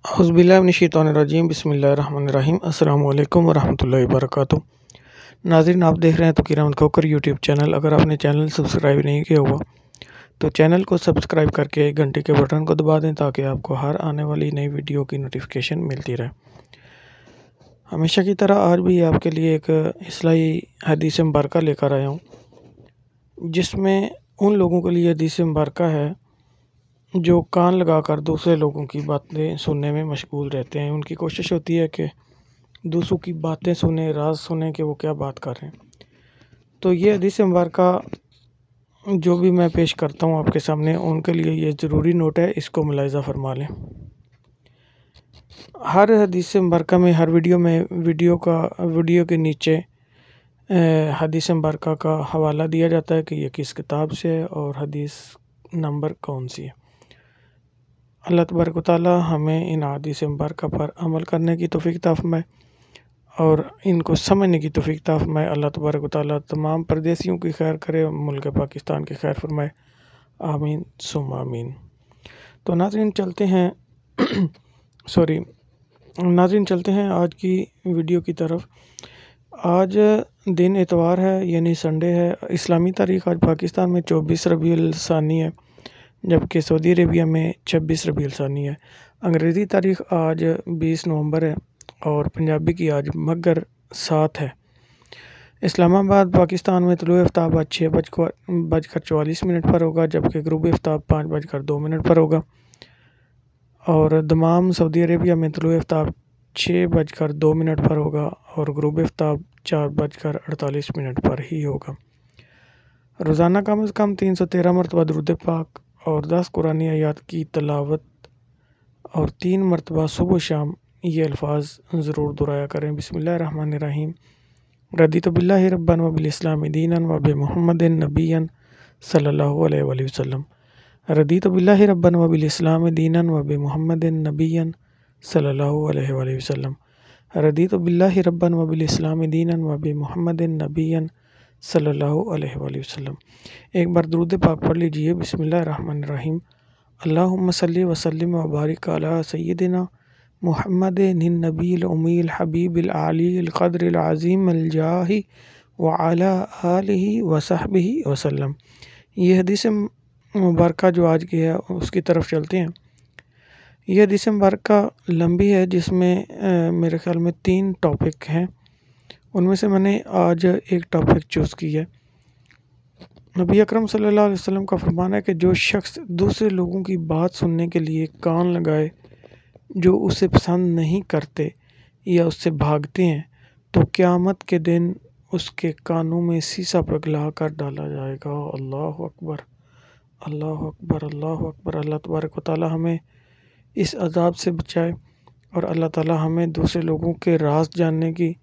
औज़ुबिल्लाहिमिनश्शैतानिर्रजीम बिस्मिल्लाहिर्रहमानिर्रहीम अस्सलामु अलैकुम वरहमतुल्लाहि वबरकातुहू। नाज़रीन, आप देख रहे हैं तकीर अहमद खोकर यूट्यूब चैनल। अगर आपने चैनल सब्सक्राइब नहीं किया हुआ तो चैनल को सब्सक्राइब करके घंटे के बटन को दबा दें ताकि आपको हर आने वाली नई वीडियो की नोटिफिकेशन मिलती रहे। हमेशा की तरह आज भी आपके लिए एक इस्लाही हदीस मुबारका लेकर आया हूँ, जिसमें उन लोगों के लिए हदीस मुबारका है जो कान लगाकर दूसरे लोगों की बातें सुनने में मशगूल रहते हैं। उनकी कोशिश होती है कि दूसरों की बातें सुने, राज सुने कि वो क्या बात कर रहे हैं। तो ये हदीस मुबारका जो भी मैं पेश करता हूँ आपके सामने, उनके लिए ये ज़रूरी नोट है, इसको मुलाहिज़ा फरमा लें। हर हदीस मुबारका में, हर वीडियो के नीचे हदीस मुबारका का हवाला दिया जाता है कि ये किस किताब से है और हदीस नंबर कौन सी है। अल्लाह तबारक व तआला हमें इन हदीस मुबारका पर अमल करने की तौफीक अता फरमाए और इनको समझने की तौफीक अता फरमाए। अल्लाह तबारक व तआला तमाम परदेसियों की खैर करे और मुल्क पाकिस्तान की खैर फरमाए, आमीन सुम्मा आमीन। तो नाज़रीन चलते हैं आज की वीडियो की तरफ। आज दिन इतवार है, यानी संडे है। इस्लामी तारीख़ आज पाकिस्तान में 24 रबीउल सानी है, जबकि सऊदी अरेबिया में 26 रबीउल सानी है। अंग्रेज़ी तारीख़ आज 20 नवंबर है और पंजाबी की आज मगर 7 है। इस्लामाबाद पाकिस्तान में तुलुए आफ्ताब आज 6:44 पर होगा, जबकि ग़ुरूब आफ्ताब 5:02 पर होगा। और दमाम सऊदी अरेबिया में तुलुए आफ्ताब 6:02 पर होगा और ग़ुरूब आफ्ताब 4:48 पर ही होगा। रोज़ाना कम से कम 313 मरतबा दुरूद पाक और 10 कुरानी आयात की तिलावत और 3 मरतबा सुबह शाम ये अल्फाज ज़रूर दोहराया करें। बिस्मिल्लाहिर्रहमानिर्रहीम। रदीतु बिल्लाहि रब्बन व बिल इस्लामि दीनन व बि मुहम्मदिन नबिय्यन सल्लल्लाहु अलैहि वसल्लम। रदीतु बिल्लाहि रब्बन व बिल इस्लामि दीनन व बि मुहम्मदिन नबिय्यन सल्लल्लाहु अलैहि वसल्लम। रदीतु बिल्लाहि रब्बन व बिल इस्लामि दीनन व बि मुहम्मदिन नबिय्यन सल्लल्लाहु अलैहि वसल्लम। एक बार दुरूद पाक पढ़ लीजिए। बिस्मिल्लाहिर्रहमानिर्रहीम। अल्लाहुम्मा सल्लि व सल्लिम व बारिक अला सय्यिदिना मुहम्मदिन नबील उम्मील हबीबिल आलील क़द्रिल अज़ीमिल जाहि व अला आलिहि व सहबिहि वसल्लम। ये हदीस मुबारका जो आज की है उसकी तरफ चलते हैं। ये हदीस मुबारका लंबी है, जिसमें मेरे ख़्याल में 3 टॉपिक हैं। उनमें से मैंने आज एक टॉपिक चूज़ की है। नबी अकरम सल्लल्लाहु अलैहि वसल्लम का फरमान है कि जो शख्स दूसरे लोगों की बात सुनने के लिए कान लगाए जो उसे पसंद नहीं करते या उससे भागते हैं, तो क़यामत के दिन उसके कानों में शीशा पिघला कर डाला जाएगा। अल्लाहु अकबर, अल्लाहु अकबर, अल्लाहु अकबर। अल्लाह तबारक व तआला हमें इस अज़ाब से बचाए और अल्लाह ताला हमें दूसरे लोगों के राज जानने की,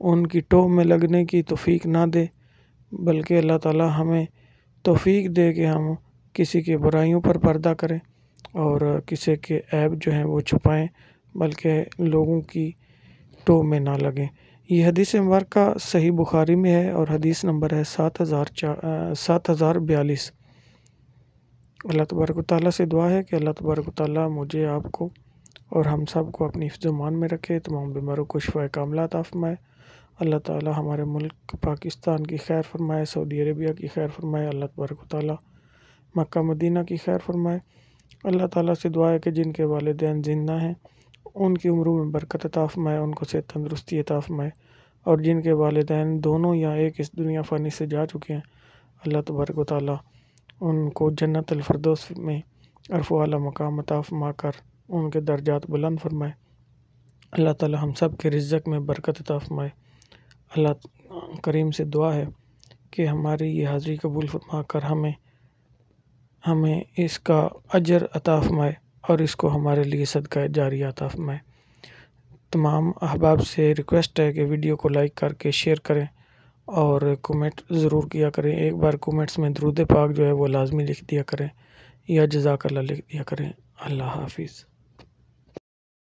उनकी टोह में लगने की तौफीक ना दे, बल्कि अल्लाह ताला हमें तौफीक दे कि हम किसी की बुराइयों पर पर्दा करें और किसी के ऐब जो हैं वो छुपाएं, बल्कि लोगों की टोह में ना लगें। ये हदीस मुबारका सही बुखारी में है और हदीस नंबर है 7042। अल्लाह तबारक व तआला से दुआ है कि अल्लाह तबारक व तआला मुझे, आपको और हम सब को अपनी हिफ्ज़-ओ-मान में रखे, तमाम बीमारों को शिफ़ाए कामिला अता फ़रमाए। अल्लाह ताला हमारे मुल्क पाकिस्तान की खैर फरमाए, सऊदी अरेबिया की खैर फरमाए। अल्लाह तबारक व तआला मक्का मदीना की खैर फरमाए। अल्लाह ताला से दुआ है कि जिनके वालिदैन ज़िंदा हैं उनकी उम्रों में बरकत अता फ़रमाए, उनको सेहत तंदुरुस्ती अता फ़रमाए, और जिनके वालिदैन दोनों या एक इस दुनिया फ़ानी से जा चुके हैं, अल्लाह तबारक व तआला उनको जन्नतुल फ़िरदौस में अरफ़ वाला मकाम अता फ़रमा कर उनके दर्जात बुलंद फरमाए। अल्लाह ताला हम सब के रिज़्क़ में बरकत अता फ़रमाए। अल्लाह करीम से दुआ है कि हमारी ये हाज़िरी कबूल फरमा कर हमें इसका अजर अता फ़रमाए और इसको हमारे लिए सदका जारिया अता फ़रमाए। तमाम अहबाब से रिक्वेस्ट है कि वीडियो को लाइक करके शेयर करें और कमेंट ज़रूर किया करें। एक बार कमेंट्स में दुरूद पाक जो है वो लाज़मी लिख दिया करें या जज़ाकल्लाह लिख दिया करें। अल्लाह हाफ़िज़।